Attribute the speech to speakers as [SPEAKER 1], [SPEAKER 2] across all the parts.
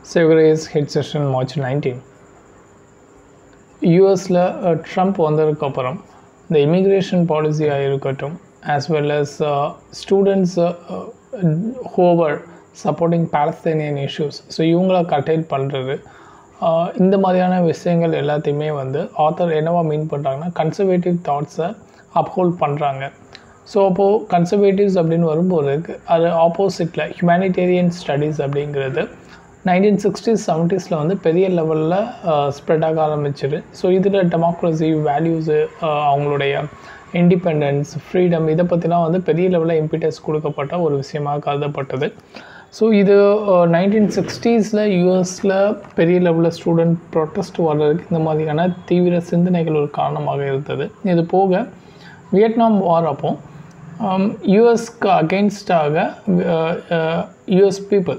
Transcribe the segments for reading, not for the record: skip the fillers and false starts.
[SPEAKER 1] Severance hit session March 19. யூஎஸில் Trump வந்ததுக்கப்புறம் இந்த இமிக்ரேஷன் பாலிசியாக இருக்கட்டும் as well as students who were supporting Palestinian issues so இவங்கள கர்டைல் பண்ணுறது இந்த மாதிரியான விஷயங்கள் எல்லாத்தையுமே வந்து ஆத்தர் என்னவா மீன் பண்ணுறாங்கன்னா கன்சர்வேட்டிவ் தாட்ஸை அப்ஹோல்ட் பண்ணுறாங்க. ஸோ அப்போது கன்சர்வேட்டிவ்ஸ் அப்படின்னு வரும்போது அது ஆப்போசிட்டில் ஹியூமனிடேரியன் ஸ்டடீஸ் அப்படிங்கிறது 1960s 70sல வந்து பெரிய லெவலில் ஸ்ப்ரெட் ஆக ஆரம்பிச்சிது. ஸோ இதில் டெமோக்ரஸி வேல்யூஸு அவங்களுடைய இண்டிபெண்டன்ஸ் ஃப்ரீடம் இதை பற்றிலாம் வந்து பெரிய லெவலில் இம்பிட்டஸ் கொடுக்கப்பட்ட ஒரு விஷயமாக கருதப்பட்டது. ஸோ இது 1960sல யூஎஸில் பெரிய லெவலில் ஸ்டூடெண்ட் ப்ரொட்டஸ்ட் வர்றதுக்கு இந்த மாதிரியான தீவிர சிந்தனைகள் ஒரு காரணமாக இருந்தது. இது போக வியட்நாம் வார் அப்போ யூஎஸ்க்கு அகெயின்ஸ்டாக யூஎஸ் பீப்புள்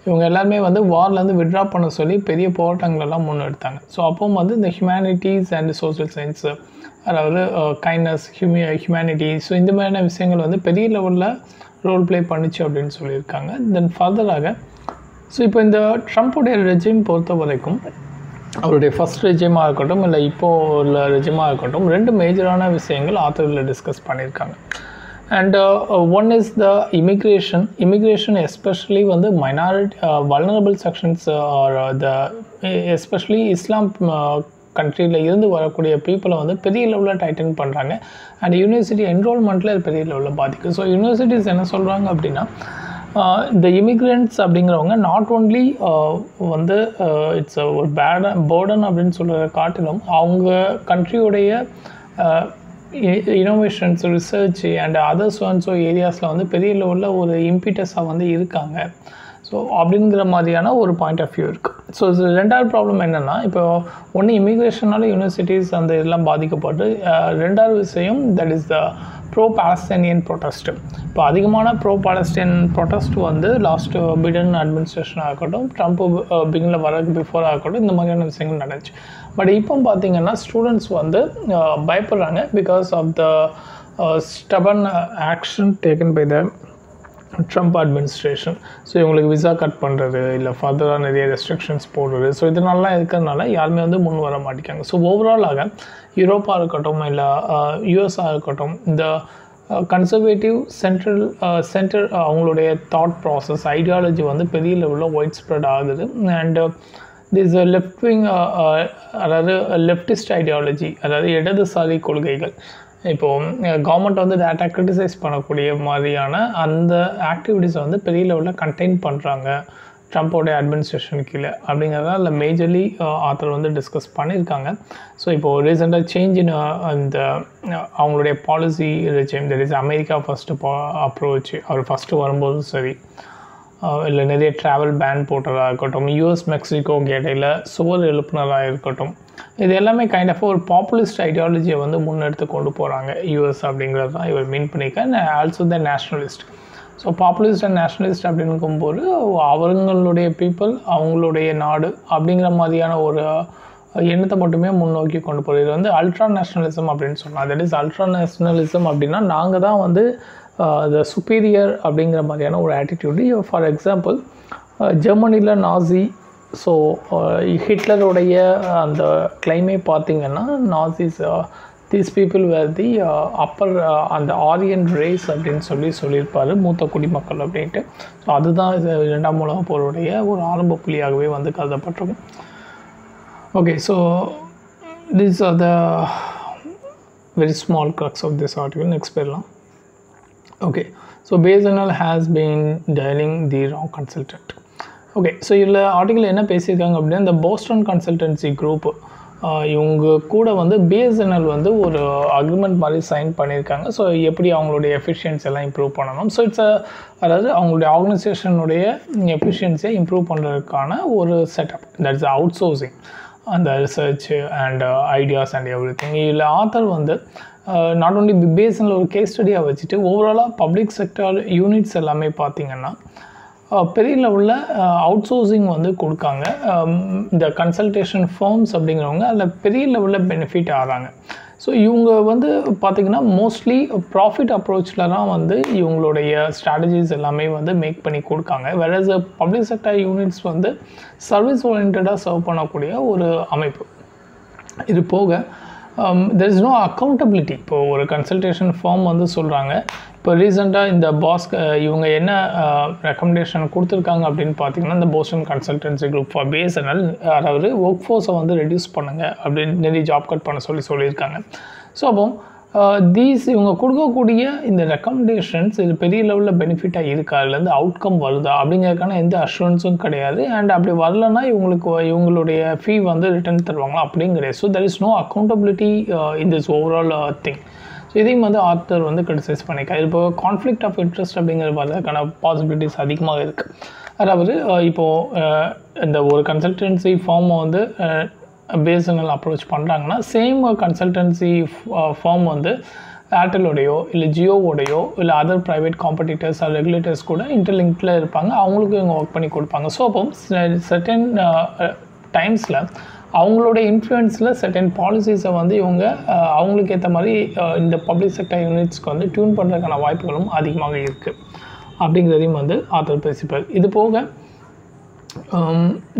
[SPEAKER 1] இவங்க எல்லாருமே வந்து வார்லேருந்து விட்ரா பண்ண சொல்லி பெரிய போராட்டங்களெல்லாம் முன்னெடுத்தாங்க. ஸோ அப்போ வந்து இந்த ஹியூமனிட்டிஸ் அண்ட் சோஷியல் சயின்ஸு அதாவது கைண்ட்னஸ் ஹியூமனிட்டி ஸோ இந்த மாதிரியான விஷயங்கள் வந்து பெரிய லெவலில் ரோல் ப்ளே பண்ணிச்சு அப்படின்னு சொல்லியிருக்காங்க. தென் ஃபர்தராக ஸோ இப்போ இந்த ட்ரம்ப்புடைய ரெஜிம் பொறுத்த வரைக்கும் அவருடைய ஃபஸ்ட் ரெஜிமாக இருக்கட்டும் இல்லை இப்போது உள்ள ரெஜிமாக இருக்கட்டும் ரெண்டு மேஜரான விஷயங்கள் ஆத்தரில் டிஸ்கஸ் பண்ணியிருக்காங்க. And one is the immigration especially வந்து minority vulnerable sections or the especially Islam கண்ட்ரியில் இருந்து வரக்கூடிய பீப்புளை வந்து பெரிய லெவலில் டைட்டன் பண்ணுறாங்க. அண்ட் யூனிவர்சிட்டி என்ரோல்மெண்ட்டில் அது பெரிய லெவலில் பாதிக்கும். ஸோ யூனிவர்சிட்டிஸ் என்ன சொல்கிறாங்க அப்படின்னா இந்த இமிக்ரெண்ட்ஸ் அப்படிங்கிறவங்க நாட் ஓன்லி வந்து இட்ஸ் ஒரு பேர்டன் அப்படின்னு சொல்கிறத காட்டிலும் அவங்க கண்ட்ரியோடைய innovations research and others so ஏரியாஸில் வந்து பெரிய லெவலில் ஒரு இம்பிட்டஸாக வந்து இருக்காங்க. ஸோ அப்படிங்கிற மாதிரியான ஒரு பாயிண்ட் ஆஃப் வியூ இருக்குது. ஸோ ரெண்டாவது ப்ராப்ளம் என்னென்னா இப்போ ஒன்று இமிக்ரேஷனால யூனிவர்சிட்டிஸ் அந்த இதெல்லாம் பாதிக்கப்பட்டு ரெண்டாவது விஷயம் that is the bro Palestinian protest. இப்போ அதிகமான ப்ரோ பாலஸ்தீன் ப்ரொட்டஸ்ட் வந்து லாஸ்ட் பிடன் அட்மினிஸ்ட்ரேஷனாக இருக்கட்டும் ட்ரம்ப் பிகினில் வரதுக்கு பிஃபோராக இருக்கட்டும் இந்த மாதிரியான விஷயங்கள் நடந்துச்சு. பட் இப்போ பார்த்திங்கன்னா ஸ்டூடெண்ட்ஸ் வந்து பயப்படுறாங்க because of the stubborn action taken by the Trump administration. So இவங்களுக்கு விசா கட் பண்ணுறது இல்லை ஃபர்தராக நிறைய ரெஸ்ட்ரிக்ஷன்ஸ் போடுறது ஸோ இதனாலலாம் இருக்கிறதுனால யாருமே வந்து முன் வர மாட்டேங்காங்க. ஸோ ஓவராலாக யூரோப்பாக இருக்கட்டும் இல்லை யூஎஸ்ஸாக இருக்கட்டும் இந்த கன்சர்வேட்டிவ் சென்டர் அவங்களுடைய தாட் ப்ராசஸ் ஐடியாலஜி வந்து பெரிய லெவலில் ஒயிட் ஸ்ப்ரெட் ஆகுது. அண்ட் திஸ் லெஃப்ட் விங் அதாவது லெஃப்டிஸ்ட் ஐடியாலஜி அதாவது இடதுசாரி கொள்கைகள் இப்போது கவர்மெண்ட் வந்து டேட்டா கிரிட்டிசைஸ் பண்ணக்கூடிய மாதிரியான அந்த ஆக்டிவிட்டீஸை வந்து பெரிய லெவலில் கண்டெயின் பண்ணுறாங்க ட்ரம்ப்போடைய அட்மினிஸ்ட்ரேஷன் கீழே அப்படிங்கிறத அதில் மேஜர்லி ஆத்தர் வந்து டிஸ்கஸ் பண்ணியிருக்காங்க. ஸோ இப்போது ரீசெண்டாக சேஞ்ச் இன் இந்த அவங்களுடைய policy regime that is America first approach அவர் ஃபஸ்ட்டு வரும்போதும் சரி இல்லை நிறைய ட்ராவல் பேன் போட்டதாக இருக்கட்டும் யூஎஸ் மெக்சிகோ இடையில் சுவர் எழுப்புனராக இருக்கட்டும் இது எல்லாமே கைண்ட் ஆஃப் ஒரு பாப்புலிஸ்ட் ஐடியாலஜியை வந்து முன்னெடுத்து கொண்டு போகிறாங்க யூஎஸ் அப்படிங்கிறது தான் இவர் மீன் பண்ணியிருக்கேன். Also the nationalist. So populist and nationalist அப்படிங்கும்போது அவங்களுடைய பீப்புள் அவங்களுடைய நாடு அப்படிங்கிற மாதிரியான ஒரு எண்ணத்தை மட்டுமே முன்னோக்கி கொண்டு போகிறது. இது வந்து அல்ட்ரா நேஷ்னலிசம் அப்படின்னு சொல்லலாம். தட் இஸ் அல்ட்ரா நேஷ்னலிசம் அப்படின்னா நாங்கள் தான் வந்து த சுப்பீரியர் அப்படிங்கிற மாதிரியான ஒரு ஆட்டிடியூடு. ஃபார் எக்ஸாம்பிள் ஜெர்மனியில் நாசி ஸோ ஹிட்லருடைய அந்த கிளைமே பார்த்திங்கன்னா நாசிஸ் தீஸ் பீப்புள் வேர் தி அப்பர் அந்த ஆரியன் ரேஸ் அப்படின்னு சொல்லியிருப்பார் மூத்த குடிமக்கள் அப்படின்ட்டு. ஸோ அதுதான் இரண்டாம் உலகப் போருடைய ஒரு ஆரம்ப புள்ளியாகவே வந்து கருதப்பட்டிருக்கும். Okay, so these are the very small crux of this article. Next போயிடலாம். Okay, so BSNL has been dialing the wrong consultant. Okay, so இதில் ஆர்டிக்கல் என்ன பேசியிருக்காங்க அப்படின்னா இந்த போஸ்டன் கன்சல்டன்சி குரூப் இவங்க கூட வந்து பிஎஸ்என்எல் வந்து ஒரு அக்ரிமெண்ட் மாதிரி சைன் பண்ணியிருக்காங்க. ஸோ எப்படி அவங்களுடைய எஃபிஷியன்சி எல்லாம் இம்ப்ரூவ் பண்ணணும். ஸோ இட்ஸ் அதாவது அவங்களுடைய ஆர்கனைசேஷனுடைய எஃபிஷியன்சியை இம்ப்ரூவ் பண்ணுறதுக்கான ஒரு setup that is outsourcing அந்த research and ideas and everything. இதில் ஆத்தர் வந்து நாட் ஓன்லி பிஎஸ்என்எல் ஒரு கேஸ் ஸ்டடியாக வச்சுட்டு ஓவராலாக பப்ளிக் செக்டர் யூனிட்ஸ் எல்லாமே பார்த்திங்கன்னா பெரிய லெவலில் அவுட் சோர்சிங் வந்து கொடுக்காங்க. இந்த கன்சல்டேஷன் ஃபார்ம்ஸ் அப்படிங்கிறவங்க அதில் பெரிய லெவலில் பெனிஃபிட் ஆகிறாங்க. ஸோ இவங்க வந்து பார்த்திங்கன்னா மோஸ்ட்லி ப்ராஃபிட் அப்ரோச்சில் தான் வந்து இவங்களுடைய ஸ்ட்ராட்டஜிஸ் எல்லாமே வந்து மேக் பண்ணி கொடுக்காங்க. வேறஸ் பப்ளிக் செக்டர் யூனிட்ஸ் வந்து சர்வீஸ் ஓரியன்டாக சர்வ் பண்ணக்கூடிய ஒரு அமைப்பு. இது போக there is no accountability. இப்போ ஒரு கன்சல்டேஷன் ஃபார்ம் வந்து சொல்கிறாங்க, இப்போ ரீசெண்டாக இந்த இவங்க என்ன ரெக்கமெண்டேஷன் கொடுத்துருக்காங்க அப்படின்னு பார்த்தீங்கன்னா, இந்த Boston consultancy group for BSNL, அதாவது ஒர்க் ஃபோர்ஸை வந்து ரெடியூஸ் பண்ணுங்கள் அப்படின்னு நிறைய ஜாப் கட் பண்ண சொல்லியிருக்காங்க. ஸோ அப்போ இவங்க கொடுக்கக்கூடிய இந்த ரெக்கமெண்டேஷன்ஸ் இது பெரிய லெவலில் பெனிஃபிட்டாக இருக்கா, அதுலேருந்து அவுட்கம் வருதா அப்படிங்கிறதுக்கான எந்த அஷூரன்ஸும் கிடையாது. அண்ட் அப்படி வரலன்னா இவங்களுடைய ஃபீ வந்து ரிட்டர்ன் தருவாங்களா அப்படியும் கிடையாது. So there is no accountability in this overall thing. So இதையும் வந்து ஆத்தர் வந்து கிரிட்டிசைஸ் பண்ணியிருக்காரு. இப்போ கான்ஃப்ளிக்ட் ஆஃப் இன்ட்ரெஸ்ட் அப்படிங்கிறது வரதுக்கான பாசிபிலிட்டிஸ் அதிகமாக இருக்குது. அதாவது இப்போது இந்த ஒரு கன்சல்டன்சி ஃபார்மை வந்து பிஎஸ்என்எல் அப்ரோச் பண்ணுறாங்கன்னா, சேம் கன்சல்டன்சி ஃபார்ம் வந்து ஏர்டெலோடையோ இல்லை ஜியோவோடையோ இல்லை other private competitors or regulators கூட இன்டர்லிங்க்டில் இருப்பாங்க, அவங்களுக்கும் இவங்க ஒர்க் பண்ணி கொடுப்பாங்க. ஸோ அப்போ சர்டன் டைம்ஸில் அவங்களோட இன்ஃப்ளூயன்ஸில் சர்டன் பாலிசிஸை வந்து இவங்க அவங்களுக்கு ஏற்ற மாதிரி இந்த பப்ளிக் செக்டர் யூனிட்ஸ்க்கு வந்து டியூன் பண்ணுறதுக்கான வாய்ப்புகளும் அதிகமாக இருக்குது அப்படிங்கிறதையும் வந்து ஆத்தர் பேசிப்பார். இது போக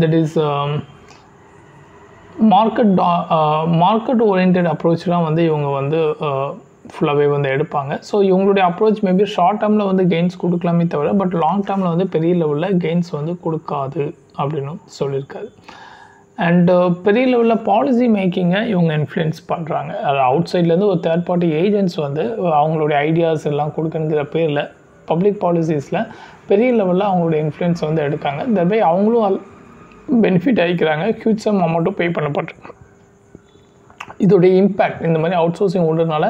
[SPEAKER 1] தட் இஸ் மார்க்கெட் ஓரியன்ட் அப்ரோச்லாம் வந்து இவங்க வந்து ஃபுல்லாகவே வந்து எடுப்பாங்க. ஸோ இவங்களுடைய அப்ரோச் மேபி ஷார்ட் டேர்மில் வந்து கெயின்ஸ் கொடுக்கலாமே தவிர பட் லாங் டேர்மில் வந்து பெரிய லெவலில் கெயின்ஸ் வந்து கொடுக்காது அப்படின்னு சொல்லியிருக்காரு. அண்டு பெரிய லெவலில் பாலிசி மேக்கிங்கை இவங்க இன்ஃப்ளூயன்ஸ் பண்ணுறாங்க. அது அவுட் சைட்லேருந்து ஒரு தேர்ட் பார்ட்டி ஏஜென்ட்ஸ் வந்து அவங்களுடைய ஐடியாஸ் எல்லாம் கொடுக்கணுங்கிற பேரில் பப்ளிக் பாலிசிஸில் பெரிய லெவலில் அவங்களுடைய இன்ஃப்ளூயன்ஸ் வந்து எடுக்காங்க. தட்பை அவங்களும் பெனிஃபிட் ஆகிக்கிறாங்க, ஹியூஜ் சம் அமௌண்ட்டும் பே பண்ணப்பட்டிருக்கு. இதோடைய இம்பேக்ட் இந்த மாதிரி அவுட் சோர்சிங் விடுறதுனால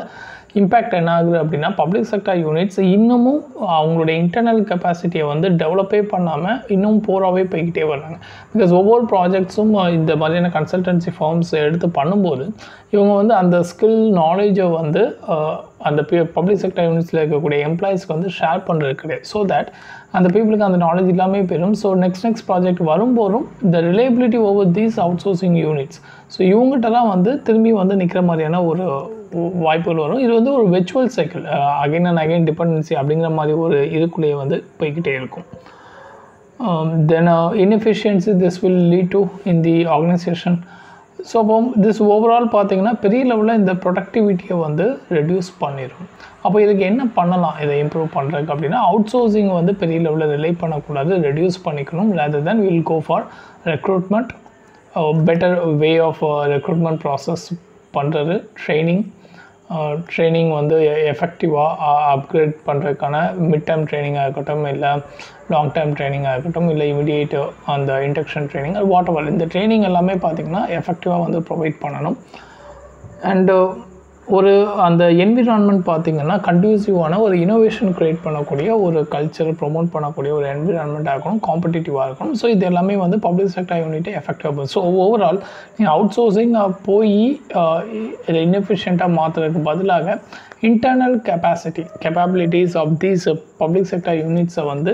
[SPEAKER 1] இம்பேக்ட் என்ன ஆகுது அப்படின்னா, பப்ளிக் செக்டர் யூனிட்ஸ் இன்னமும் அவங்களுடைய இன்டர்னல் கெப்பாசிட்டியை வந்து டெவலப்பே பண்ணாமல் இன்னும் போராகவே போய்கிட்டே வர்றாங்க. பிகாஸ் ஒவ்வொரு ப்ராஜெக்ட்ஸும் இந்த மாதிரியான கன்சல்டன்சி ஃபார்ம்ஸ் எடுத்து பண்ணும்போது இவங்க வந்து அந்த ஸ்கில் நாலேஜை வந்து அந்த பப்ளிக் செக்டர் யூனிட்ஸில் இருக்கக்கூடிய எம்ப்ளாயிஸ்க்கு வந்து ஷேர் பண்ணுறது கிடையாது. ஸோ தட் அந்த பீப்புளுக்கு அந்த நாலேஜ் இல்லாமல் போயிடும். ஸோ நெக்ஸ்ட் ப்ராஜெக்ட் வரும்போதும் இந்த reliability over these outsourcing units, so இவங்ககிட்டலாம் வந்து திரும்பி வந்து நிற்கிற மாதிரியான ஒரு வாய்ப்புகள் வரும். இது வந்து ஒரு virtual cycle, again and again dependency அப்படிங்கிற மாதிரி ஒரு இதுக்குள்ளேயே வந்து போய்கிட்டே இருக்கும். Then inefficiency this will lead to in the organisation. So அப்போ திஸ் ஓவரால் பார்த்திங்கன்னா பெரிய லெவலில் இந்த ப்ரொடக்டிவிட்டியை வந்து ரெடியூஸ் பண்ணிடும். அப்போ இதுக்கு என்ன பண்ணலாம் இதை இம்ப்ரூவ் பண்ணுறதுக்கு அப்படின்னா, அவுட் சோர்சிங் வந்து பெரிய லெவலில் ரிலே பண்ணக்கூடாது, ரெடியூஸ் பண்ணிக்கணும். Rather then will go for recruitment, better way of recruitment process பண்ணுறது, ட்ரைனிங் வந்து எஃபெக்டிவாக அப்கிரேட் பண்ணுறதுக்கான மிட் டேர்ம் ட்ரைனிங்காக இருக்கட்டும், இல்லை லாங் டேர்ம் ட்ரைனிங்காக இருக்கட்டும், இல்லை இமிடியேட் அந்த இண்டக்ஷன் ட்ரைனிங், வாட் எவர் இந்த ட்ரைனிங் எல்லாமே பார்த்திங்கன்னா எஃபெக்டிவாக வந்து ப்ரொவைட் பண்ணணும். அண்டு ஒரு அந்த என்விரான்மெண்ட் பார்த்திங்கன்னா கண்டியூசிவான ஒரு இனோவேஷன் க்ரியேட் பண்ணக்கூடிய ஒரு கல்ச்சர் ப்ரொமோட் பண்ணக்கூடிய ஒரு என்விரான்மெண்ட்டாக இருக்கணும், காம்படிட்டிவாக இருக்கணும். ஸோ இது எல்லாமே வந்து பப்ளிக் செக்டர் யூனிட்டை எஃபெக்டிவாக இருக்கும். ஸோ ஓவரால் நீங்கள் அவுட் சோர்சிங் போய் இதை இன்எஃபிஷியண்ட்டாக மாற்றுறதுக்கு பதிலாக internal capabilities of these public sector யூனிட்ஸை வந்து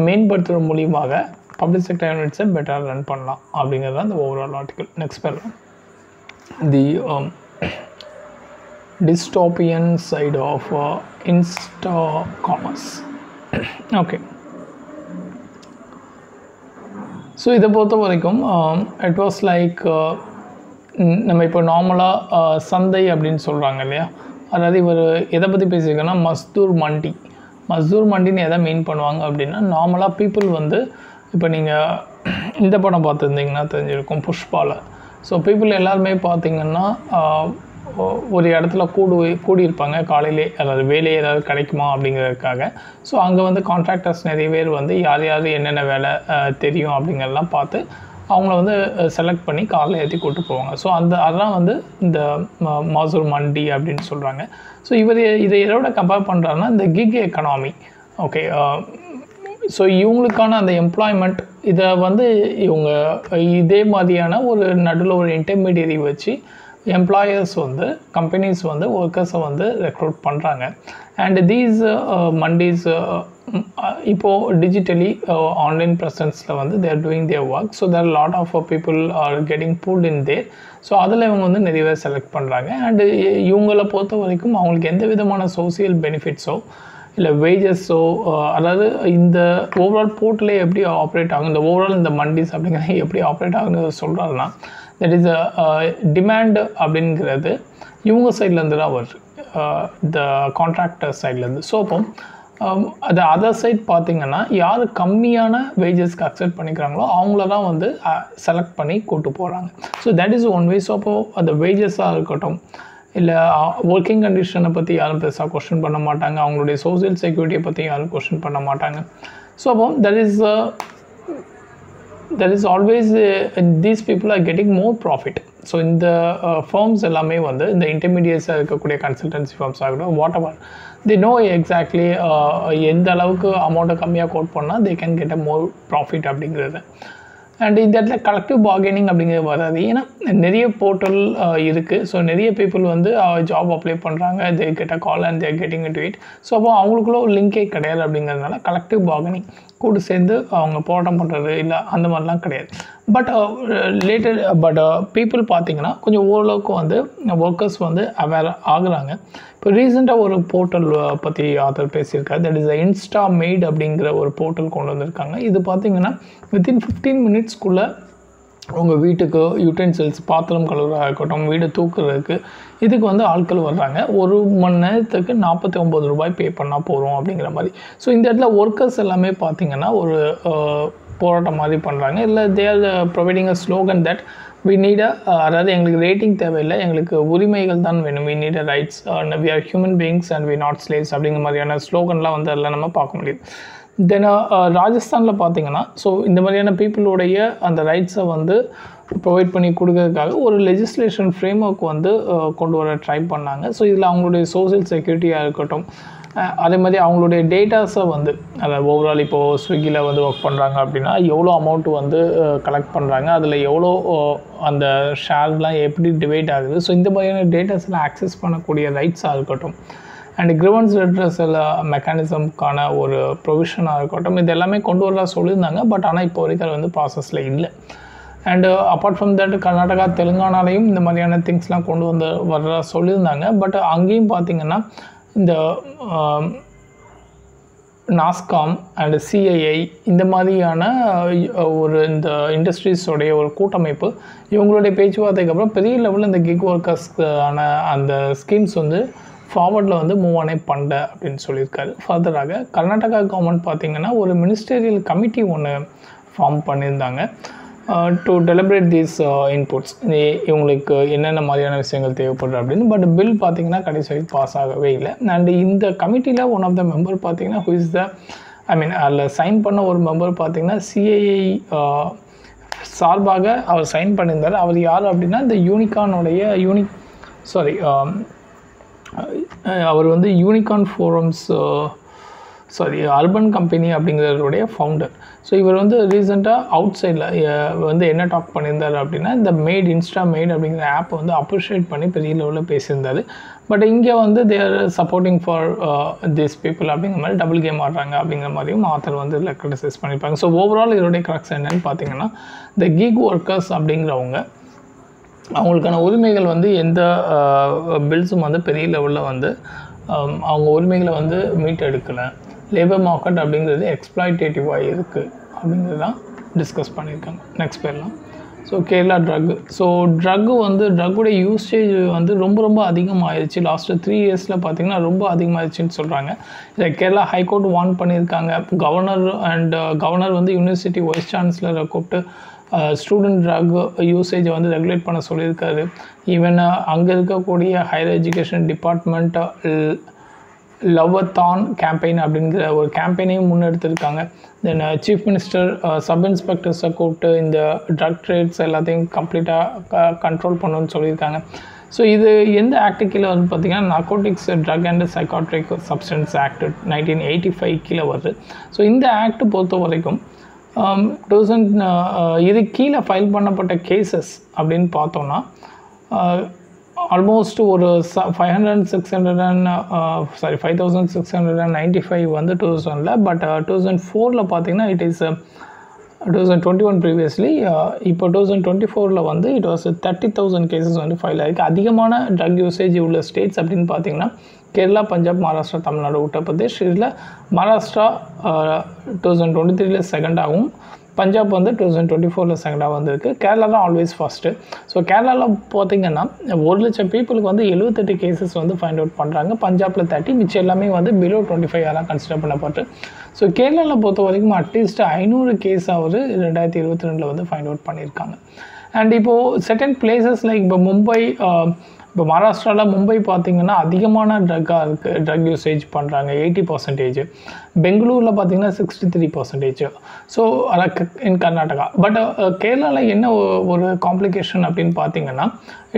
[SPEAKER 1] மேம்படுத்துகிற மூலியமாக பப்ளிக் செக்டர் யூனிட்ஸை பெட்டராக ரன் பண்ணலாம் அப்படிங்கிறது தான் இந்த ஓவரால் ஆர்டிக்கல். நெக்ஸ்ட் பேர் தி dystopian side of insta commerce. Okay, so இதை பொறுத்த வரைக்கும் இட் வாஸ் லைக் நம்ம இப்போ நார்மலாக சந்தை அப்படின்னு சொல்கிறாங்க இல்லையா, அதாவது இவர் எதை பற்றி பேசியிருக்கோன்னா மஸ்தூர் மண்டின்னு எதை மீன் பண்ணுவாங்க அப்படின்னா, நார்மலாக பீப்புள் வந்து இப்போ நீங்கள் இந்த படம் பார்த்துருந்தீங்கன்னா தெரிஞ்சிருக்கும் புஷ்பாவில். ஸோ பீப்புள் எல்லாருமே பார்த்திங்கன்னா ஒரு இடத்துல கூடியிருப்பாங்க காலையிலே, அதாவது வேலையை ஏதாவது கிடைக்குமா அப்படிங்கிறதுக்காக. ஸோ அங்கே வந்து கான்ட்ராக்டர்ஸ் நிறைய பேர் வந்து யார் என்னென்ன வேலை தெரியும் அப்படிங்கிறதெல்லாம் பார்த்து அவங்கள வந்து செலக்ட் பண்ணி காரில் ஏற்றி கூப்பிட்டு போவாங்க. ஸோ அதெல்லாம் வந்து இந்த மஸ்தூர் மண்டி அப்படின்னு சொல்கிறாங்க. ஸோ இதை எதோட கம்பேர் பண்ணுறாருன்னா இந்த கிக் எக்கனாமி. ஓகே, ஸோ இவங்களுக்கான அந்த எம்ப்ளாய்மெண்ட் இதை வந்து இவங்க இதே மாதிரியான ஒரு நடுவில் ஒரு இன்டர்மீடியரி வச்சு எம்ப்ளாயர்ஸ் வந்து கம்பெனிஸ் வந்து ஒர்க்கர்ஸை வந்து ரெக்ரூட் பண்ணுறாங்க. அண்ட் தீஸ் மண்டீஸ் இப்போது டிஜிட்டலி ஆன்லைன் ப்ரெசன்ஸில் வந்து they're doing their work. So there lot of people are getting pulled in there. ஸோ அதில் இவங்க வந்து நிறைய பேர் செலக்ட் பண்ணுறாங்க. அண்டு இவங்களை பொறுத்த வரைக்கும் அவங்களுக்கு எந்த விதமான சோசியல் பெனிஃபிட்ஸோ இல்லை வேஜஸோ, அதாவது இந்த ஓவரால் போர்ட்டலே எப்படி ஆப்ரேட் ஆகும், இந்த ஓவரால் இந்த மண்டிஸ் அப்படிங்கிறது எப்படி ஆப்ரேட் ஆகுன்னு சொல்கிறாருன்னா, தட் இஸ் டிமாண்ட் அப்படிங்கிறது இவங்க சைட்லேருந்து தான் வருது, இந்த கான்ட்ராக்டர் சைட்லேருந்து. ஸோ அப்போ அது அதர் சைட் பார்த்திங்கன்னா யார் கம்மியான வேஜஸ்க்கு அக்செப்ட் பண்ணிக்கிறாங்களோ அவங்கள தான் வந்து செலக்ட் பண்ணி கூட்டு போகிறாங்க. So that is one way. So அப்போது அந்த வேஜஸாக இருக்கட்டும், இல்லை ஒர்க்கிங் கண்டிஷனை பற்றி யாரும் பெருசாக கொஸ்டின் பண்ண மாட்டாங்க, அவங்களுடைய சோசியல் செக்யூரிட்டியை பற்றி யாரும் கொஸ்டின் பண்ண மாட்டாங்க. ஸோ அப்போ that is always these people are getting more profit. So இந்த firms எல்லாமே வந்து இந்த இன்டர்மீடியேட்ஸாக இருக்கக்கூடிய கன்சல்டன்சி ஃபார்ம்ஸ் ஆகட்டும், what ever, they know exactly எந்த அளவுக்கு அமௌண்ட்டை கம்மியாக கோட் பண்ணால் they can get a more profit அப்படிங்கிறது. அண்ட் இந்த இடத்துல கலெக்டிவ் பார்கெனிங் அப்படிங்கிறது வராது. ஏன்னா நிறைய போர்ட்டல் இருக்குது. ஸோ நிறைய பீப்புள் வந்து ஜாப் அப்ளை பண்ணுறாங்க, they get a call and they're getting into it. So அப்போ அவங்களுக்குள்ள ஒரு லிங்கே கிடையாது. அப்படிங்கிறதுனால கலெக்டிவ் பார்கெனிங் கூட சேர்ந்து அவங்க போராட்டம் பண்ணுறது இல்லை அந்த மாதிரிலாம் கிடையாது. பட் பீப்புள் பார்த்திங்கன்னா கொஞ்சம் ஓரளவுக்கு வந்து ஒர்க்கர்ஸ் வந்து அவேர் ஆகுறாங்க. இப்போ ரீசெண்டாக ஒரு போர்ட்டல் பற்றி ஆத்தர் பேசியிருக்காரு. தட் இஸ் இன்ஸ்டா மேட் அப்படிங்கிற ஒரு போர்ட்டல் கொண்டு வந்திருக்காங்க. இது பார்த்திங்கன்னா வித்தின் 15 மினிட்ஸ்க்குள்ளே உங்கள் வீட்டுக்கு யூட்டென்சில்ஸ், பாத்திரம் கழுவுறதாக இருக்கட்டும், வீடு தூக்குறதுக்கு இதுக்கு வந்து ஆட்கள் வர்றாங்க. 1 மணி நேரத்துக்கு 49 ரூபாய் பே பண்ணால் போகிறோம் அப்படிங்கிற மாதிரி. ஸோ இந்த இடத்துல ஒர்க்கர்ஸ் எல்லாமே பார்த்திங்கன்னா ஒரு போராட்டம் மாதிரி பண்ணுறாங்க. இல்லை they are providing a slogan that we need அதாவது எங்களுக்கு ரேட்டிங் தேவையில்லை, எங்களுக்கு உரிமைகள் தான் வேணும், we need a rights, we are human beings and we not slaves அப்படிங்கிற மாதிரியான ஸ்லோகன்லாம் வந்து அதில் நம்ம பார்க்க முடியுது. தென் ராஜஸ்தானில் பார்த்திங்கன்னா ஸோ இந்த மாதிரியான பீப்புளுடைய அந்த ரைட்ஸை வந்து ப்ரொவைட் பண்ணி கொடுக்கறதுக்காக ஒரு லெஜிஸ்லேஷன் ஃப்ரேம் ஒர்க் வந்து கொண்டு வர ட்ரை பண்ணாங்க. ஸோ இதில் அவங்களுடைய சோசியல் செக்யூரிட்டியாக இருக்கட்டும், அதே மாதிரி அவங்களுடைய டேட்டாஸை வந்து அதாவது ஓவரால் இப்போது ஸ்விக்கியில் வந்து ஒர்க் பண்ணுறாங்க அப்படின்னா எவ்வளோ அமௌண்ட் வந்து கலெக்ட் பண்ணுறாங்க, அதில் எவ்வளோ அந்த ஷேர்லாம் எப்படி டிவைட் ஆகுது, ஸோ இந்த மாதிரியான டேட்டாஸில் ஆக்சஸ் பண்ணக்கூடிய ரைட்ஸாக இருக்கட்டும், அண்ட் கிரிவன்ஸ் ரெட்ரஸல் மெக்கானிசம்க்கான ஒரு ப்ரொவிஷனாக இருக்கட்டும், இது எல்லாமே கொண்டு வரதா சொல்லியிருந்தாங்க. பட் ஆனால் இப்போ வரைக்கும் அது வந்து ப்ராசஸில் இல்லை. And apart from that Karnataka, தெலுங்கானாலையும் இந்த மாதிரியான திங்ஸ்லாம் கொண்டு வர்றதா சொல்லியிருந்தாங்க. பட் அங்கேயும் பார்த்திங்கன்னா இந்த நாஸ்காம் அண்டு சிஐஐ இந்த மாதிரியான ஒரு இந்த இண்டஸ்ட்ரீஸோடைய ஒரு கூட்டமைப்பு இவங்களுடைய பேச்சுவார்த்தைக்கு அப்புறம் பெரிய லெவலில் இந்த கிக் ஒர்க்கர்ஸ்க்கான அந்த ஸ்கீம்ஸ் வந்து ஃபார்வர்டில் வந்து மூவ் ஆனே பண்ண அப்படின்னு சொல்லியிருக்காரு. ஃபர்தராக கர்நாடகா கவர்மெண்ட் பார்த்திங்கன்னா ஒரு மினிஸ்டரியல் கமிட்டி ஒன்று ஃபார்ம் பண்ணியிருந்தாங்க டு டெலிபரேட் தீஸ் இன்புட்ஸ், இவங்களுக்கு என்னென்ன மாதிரியான விஷயங்கள் தேவைப்படுது அப்படின்னு. பட் பில் பார்த்திங்கன்னா கடைசி வரைக்கும் பாஸ் ஆகவே இல்லை. அண்ட் இந்த கமிட்டியில் ஒன் ஆஃப் த மெம்பர் பார்த்திங்கன்னா ஹூ இஸ் த அதில் சைன் பண்ண ஒரு மெம்பர் பார்த்திங்கன்னா சிஐஐ சார்பாக அவர் சைன் பண்ணியிருந்தார். அவர் யார் அப்படின்னா இந்த யூனிகானுடைய அவர் வந்து யூனிகான் ஃபோரம்ஸ் அர்பன் கம்பெனி அப்படிங்கிறதுடைய ஃபவுண்டர். ஸோ இவர் வந்து ரீசெண்டாக அவுட் சைடில் வந்து என்ன டாக் பண்ணியிருந்தார் அப்படின்னா இந்த இன்ஸ்டா மேட் அப்படிங்கிற ஆப்பை வந்து அப்ரிஷியேட் பண்ணி பெரிய லெவலில் பேசியிருந்தார். பட் இங்கே வந்து தேர் சப்போர்ட்டிங் ஃபார் திஸ் பீப்புள் அப்படிங்கிற மாதிரி டபுள் கேம் ஆடுறாங்க அப்படிங்கிற மாதிரியும் ஆத்தர் வந்து இதில் கிரிட்டிசைஸ் பண்ணியிருப்பாங்க. ஸோ ஓவரால் இதோடைய கரெக்ட்ஸ் என்னென்னு பார்த்தீங்கன்னா இந்த கிக் ஒர்க்கர்ஸ் அப்படிங்கிறவங்க அவங்களுக்கான உரிமைகள் வந்து எந்த பில்ஸும் வந்து பெரிய லெவலில் வந்து அவங்க உரிமைகளை வந்து மீட்டெடுக்கலை. லேபர் மார்க்கெட் அப்படிங்கிறது எக்ஸ்ப்ளாய்டேட்டிவாக இருக்குது அப்படிங்கிறது தான் டிஸ்கஸ் பண்ணியிருக்காங்க. நெக்ஸ்ட் பேர்லாம் கேரளா ட்ரக்குடைய யூசேஜ் வந்து ரொம்ப அதிகமாகிடுச்சு. லாஸ்ட்டு 3 இயர்ஸில் பார்த்திங்கன்னா ரொம்ப அதிகமாகிடுச்சின்னு சொல்கிறாங்க. இதை கேரளா ஹைகோர்ட் வார்ன் பண்ணியிருக்காங்க. கவர்னர் வந்து யூனிவர்சிட்டி வைஸ் சான்சலரை கூப்பிட்டு ஸ்டூடெண்ட் ட்ரக் யூசேஜை வந்து ரெகுலேட் பண்ண சொல்லியிருக்காரு. ஈவன் அங்கே இருக்கக்கூடிய ஹையர் எஜுகேஷன் டிபார்ட்மெண்ட் லவ்வத்தான் கேம்பெயின் அப்படிங்கிற ஒரு கேம்பெயினையும் முன்னெடுத்திருக்காங்க. தென் சீஃப் மினிஸ்டர் சப் இன்ஸ்பெக்டர்ஸை கூப்பிட்டு இந்த ட்ரக் ட்ரேட்ஸ் எல்லாத்தையும் கம்ப்ளீட்டாக கண்ட்ரோல் பண்ணணும்னு சொல்லியிருக்காங்க. ஸோ இது எந்த ஆக்டு கீழே வந்து பார்த்திங்கன்னா narcotics drug and psychiatric substance act 1985 கீழே வருது. ஸோ இந்த ஆக்ட் பொறுத்த வரைக்கும் இது கீழே ஃபைல் பண்ணப்பட்ட கேசஸ் அப்படின்னு பார்த்தோன்னா ஆல்மோஸ்ட் ஒரு 5695 வந்து 2000ல. பட் 2004ல் பார்த்தீங்கன்னா இட் இஸ் 2021 ப்ரீவியஸ்லி. இப்போ 2024ல் வந்து இட் வாஸ் 30,000 கேசஸ் வந்து ஃபைல் ஆகிருக்கு. அதிகமான ட்ரக் யூசேஜ் உள்ள ஸ்டேட்ஸ் அப்படின்னு பார்த்தீங்கன்னா கேரளா, பஞ்சாப், மகாராஷ்டிரா, தமிழ்நாடு, உத்தரப்பிரதேஷ். இதில் மகாராஷ்டிரா 2023ல் செகண்டாகவும், பஞ்சாப் வந்து 2024ல் செகண்டாக வந்திருக்கு. கேரளா தான் ஆல்வேஸ் ஃபஸ்ட்டு. ஸோ கேரளாவில் பார்த்தீங்கன்னா 1,00,000 பீப்புளுக்கு வந்து 78 கேசஸ் வந்து ஃபைண்ட் அவுட் பண்ணுறாங்க. பஞ்சாபில் 30, மிச்சம் எல்லாமே வந்து பிலோ 25 அதெல்லாம் கன்சிடர் பண்ணப்பட்டு. ஸோ கேரளாவில் பொறுத்த வரைக்கும் அட்லீஸ்ட் 500 கேஸாவது 2022ல் வந்து ஃபைண்ட் அவுட் பண்ணியிருக்காங்க. அண்ட் இப்போது செகண்ட் பிளேசஸ் லைக் இப்போ மும்பை, இப்போ மகாராஷ்டிராவில் மும்பை பார்த்திங்கன்னா அதிகமான ட்ரக் யூசேஜ் பண்ணுறாங்க, 80%. பெங்களூரில் பார்த்திங்கன்னா 63%. So in Karnataka. பட் கேரளாவில் என்ன ஒரு காம்ப்ளிகேஷன் அப்படின்னு பார்த்திங்கன்னா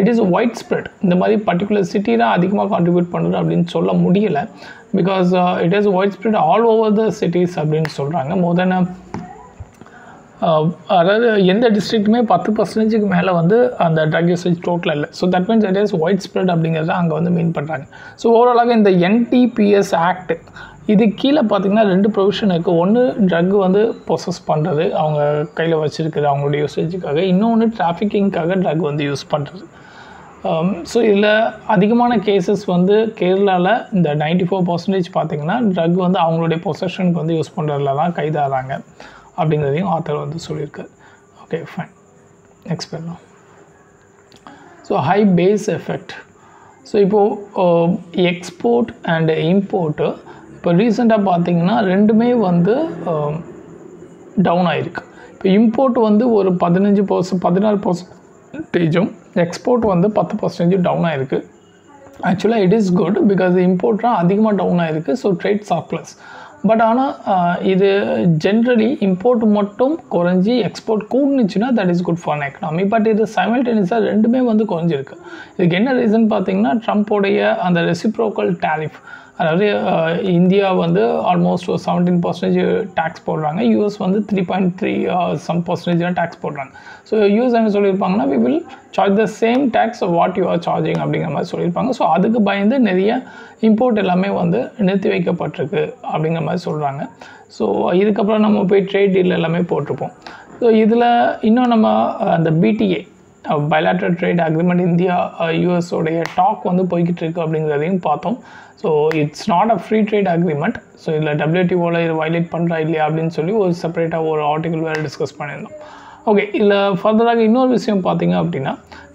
[SPEAKER 1] இட் இஸ் ஒயிட் ஸ்ப்ரெட். இந்த மாதிரி பர்டிகுலர் சிட்டி தான் அதிகமாக கான்ட்ரிபியூட் பண்ணுது அப்படின்னு சொல்ல முடியலை. Because it is white spread all over the cities அப்படின்னு சொல்கிறாங்க. மோர் அதாவது எந்த டிஸ்ட்ரிக்ட்டுமே 10%க்கு மேலே வந்து அந்த ட்ரக் யூசேஜ் டோட்டலாக இல்லை. So that means it is white spread அப்படிங்கிறத அங்கே வந்து மீன் பண்ணுறாங்க. ஸோ ஓவராலாக இந்த NTPS ஆக்ட் இது கீழே பார்த்திங்கன்னா 2 ப்ரொவிஷன் இருக்குது. ஒன்று ட்ரக் வந்து ப்ரொசஸ் பண்ணுறது, அவங்க கையில் வச்சுருக்குது அவங்களுடைய யூசேஜுக்காக. இன்னொன்று டிராஃபிக்கிங்காக ட்ரக் வந்து யூஸ் பண்ணுறது. ஸோ இதில் அதிகமான கேசஸ் வந்து கேரளாவில் இந்த 94% பார்த்திங்கன்னா ட்ரக் வந்து அவங்களுடைய பொசஷனுக்கு வந்து யூஸ் பண்ணுறதுல தான் கைதாகிறாங்க அப்படிங்கிறதையும் ஆத்தர் வந்து சொல்லியிருக்காரு. Okay, fine. நெக்ஸ்ட் பண்ணலாம். So high base effect. So இப்போது எக்ஸ்போர்ட் அண்ட் இம்போர்ட்டு இப்போ ரீசெண்டாக பார்த்தீங்கன்னா ரெண்டுமே வந்து டவுன் ஆகிருக்கு. இப்போ இம்போர்ட் வந்து ஒரு 16%, எக்ஸ்போர்ட் வந்து 10% டவுன் ஆகிருக்கு. ஆக்சுவலாக இட் இஸ் குட் பிகாஸ் இம்போர்ட்லாம் அதிகமாக டவுன் ஆகிருக்கு. So trade surplus. பட் ஆனால் இது ஜென்ரலி இம்போர்ட் மட்டும் குறைஞ்சி எக்ஸ்போர்ட் கூடுனுச்சுன்னா that is good for economy. But இது சைமல்டேனியஸாக ரெண்டுமே வந்து குறைஞ்சிருக்கு. இதுக்கு என்ன ரீசன் பார்த்தீங்கன்னா ட்ரம்ப்போடைய அந்த ரெசிப்ரோக்கல் டேரிஃப். அதாவது இந்தியா வந்து ஆல்மோஸ்ட் ஒரு 17% டேக்ஸ் போடுறாங்க, யூஎஸ் வந்து 3.3% டேக்ஸ் போடுறாங்க. ஸோ யூஎஸ் என்ன சொல்லியிருப்பாங்கன்னா we will charge the same tax what you are charging அப்படிங்கிற மாதிரி சொல்லியிருப்பாங்க. ஸோ அதுக்கு பயந்து நிறைய இம்போர்ட் எல்லாமே வந்து நிறுத்தி வைக்கப்பட்டிருக்கு அப்படிங்கிற மாதிரி சொல்கிறாங்க. ஸோ இதுக்கப்புறம் நம்ம போய் ட்ரேட் டீல் எல்லாமே போட்டிருப்போம். ஸோ இதில் இன்னும் நம்ம அந்த BTA bilateral trade agreement India யூஎஸோடைய டாக் வந்து போய்கிட்டு இருக்குது அப்படிங்கிறதையும் பார்த்தோம். So it's not a free trade agreement. So இதில் WTOவில் இது வயலேட் பண்ணுறா இல்லையா அப்படின்னு சொல்லி ஒரு செப்பரேட்டாக ஒரு ஆர்டிகல் வேறு டிஸ்கஸ் பண்ணியிருந்தோம். ஓகே, இதில் ஃபர்தராக இன்னொரு விஷயம் பார்த்தீங்க அப்படின்னா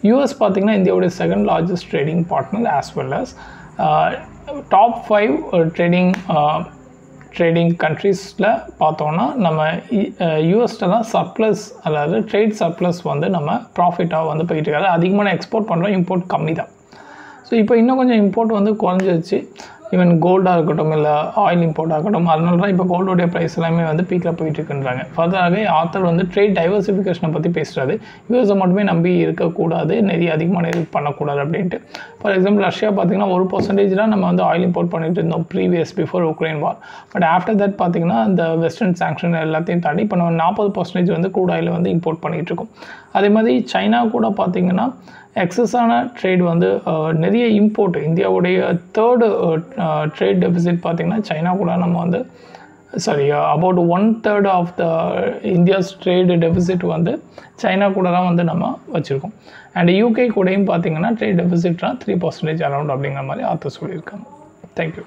[SPEAKER 1] யூஎஸ் பார்த்திங்கன்னா இந்தியாவுடைய second largest trading partner as well as top 5 trading கண்ட்ரீஸில் பார்த்தோன்னா நம்ம யூஎஸ்ல தான் சர்ப்ளஸ், அதாவது ட்ரேட் சர்ப்ளஸ் வந்து நம்ம ப்ராஃபிட்டாக வந்து போயிட்டு இருக்காது. அதிகமாக எக்ஸ்போர்ட் பண்ணுறோம், இம்போர்ட் கம்மி தான். ஸோ இப்போ இன்னும் கொஞ்சம் இம்போர்ட் வந்து குறைஞ்சிருச்சு. ஈவன் கோல்டாக இருக்கட்டும் இல்லை ஆயில் இம்போர்ட்டாக இருக்கட்டும். அதனால தான் இப்போ கோல்டோடைய ப்ரைஸ் எல்லாமே வந்து பீக்கில் போயிட்டு இருக்குன்றாங்க. ஃபர்தராகவே ஆத்தர் வந்து ட்ரேட் டைவர்சிஃபிகேஷனை பற்றி பேசுகிறாரு. யூஎஸை மட்டுமே நம்பி இருக்கக்கூடாது, நிறைய அதிகமான இது பண்ணக்கூடாது அப்படின்ட்டு. ஃபார் எக்ஸாம்பிள் ரஷ்யா பார்த்திங்கன்னா 1% தான் நம்ம வந்து ஆயில் இம்போர்ட் பண்ணிட்டு இருந்தோம் before Ukraine war. But after that பார்த்திங்கன்னா இந்த வெஸ்டர்ன் சாங்ஷன் எல்லாத்தையும் தாண்டி இப்போ நம்ம 40% வந்து க்ரூட் ஆயில் வந்து இம்போர்ட் பண்ணிகிட்டு இருக்கோம். அதே மாதிரி சைனா கூட பார்த்திங்கன்னா எக்ஸஸான ட்ரேட் வந்து நிறைய இம்போர்ட். இந்தியாவுடைய தேர்டு ட்ரேட் டெபிசிட் பார்த்திங்கன்னா சைனா கூட நம்ம வந்து about 1/3 of the India's trade deficit வந்து சைனா கூட தான் வந்து நம்ம வச்சுருக்கோம். அண்ட் UK கூடயும் பார்த்திங்கன்னா ட்ரேட் டெபிசிட்லாம் 3% அரௌண்ட் அப்படிங்கிற மாதிரி ஆத்தர் சொல்லியிருக்காங்க. தேங்க்யூ.